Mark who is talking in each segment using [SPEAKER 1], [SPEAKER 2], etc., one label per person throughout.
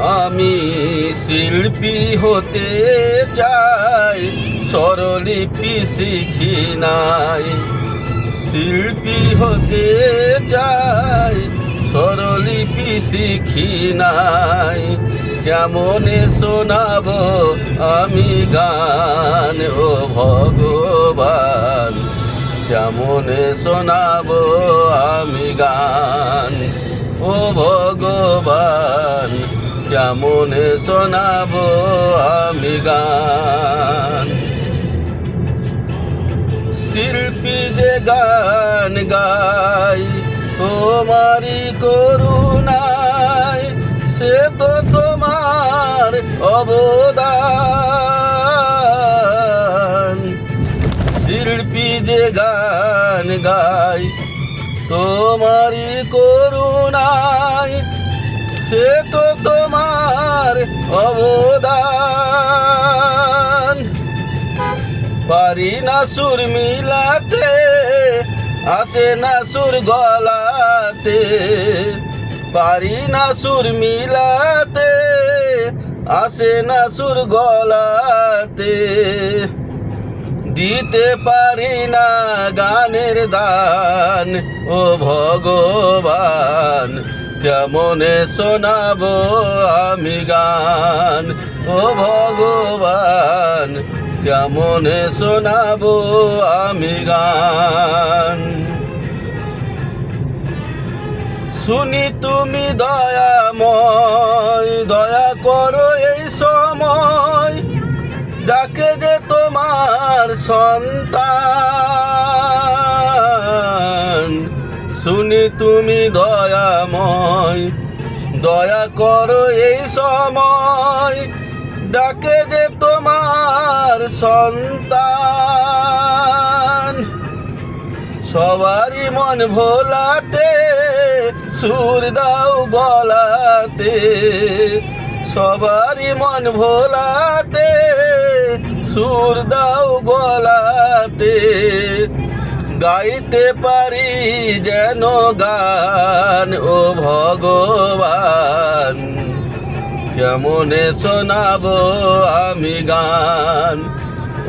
[SPEAKER 1] আমি শিল্পী হতে চাই, স্বরলিপি শিখি নাই। শিল্পী হতে চাই, স্বরলিপি শিখি নাই। কেমনে শোনাবো আমি গান ও ভগবান, কেমনে শোনাবো আমি গান ও ভগবান, কেমনে শোনাবো আমি গান। শিল্পী যে গান গাই তোমারই করুণায়, সে তো তোমার অবদান। শিল্পী যে গান গাই তোমারই করুণায়, সে তো তোমার অবদান। পারি না সুর মিলাতে, আসে না সুর গলাতে। পারি না সুর মিলাতে, আসে না সুর গলাতে। দিতে পারি না গানের দান ও ভগবান, কেমনে শোনাবো আমি গান ও ভগবান, কেমনে শোনাবো আমি গান। শুনি তুমি দয়াময়, দয়া করো এই সময়, ডাকে যে তোমার সন্তান। শুনি তুমি দয়াময়, দয়া করো এই সময়, ডাকে যে তোমার সন্তান। সবারই মন ভোলাতে, সুর দাও গলাতে। সবারই মন ভোলাতে, সুর দাও গলাতে। গাইতে পারি যেন গান ও ভগবান, কেমনে শোনাবো আমি গান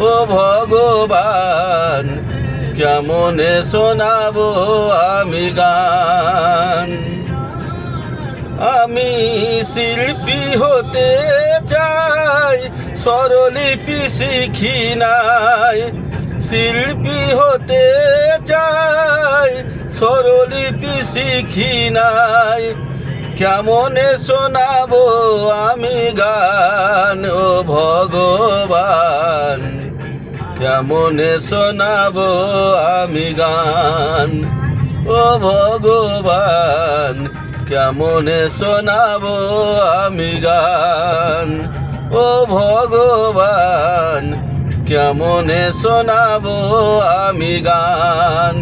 [SPEAKER 1] ও ভগবান, কেমনে শোনাবো আমি গান। আমি শিল্পী হতে চাই, স্বরলিপি শিখি নাই। শিল্পী হতে চাই, স্বরলিপি শিখি নাই। কেমনে শোনাবো আমি গান ও ভগবান, কেমনে শোনাবো আমি গান ও ভগবান, কেমনে শোনাবো আমি গান ও ভগবান, কেমনে শোনাবো আমি গান।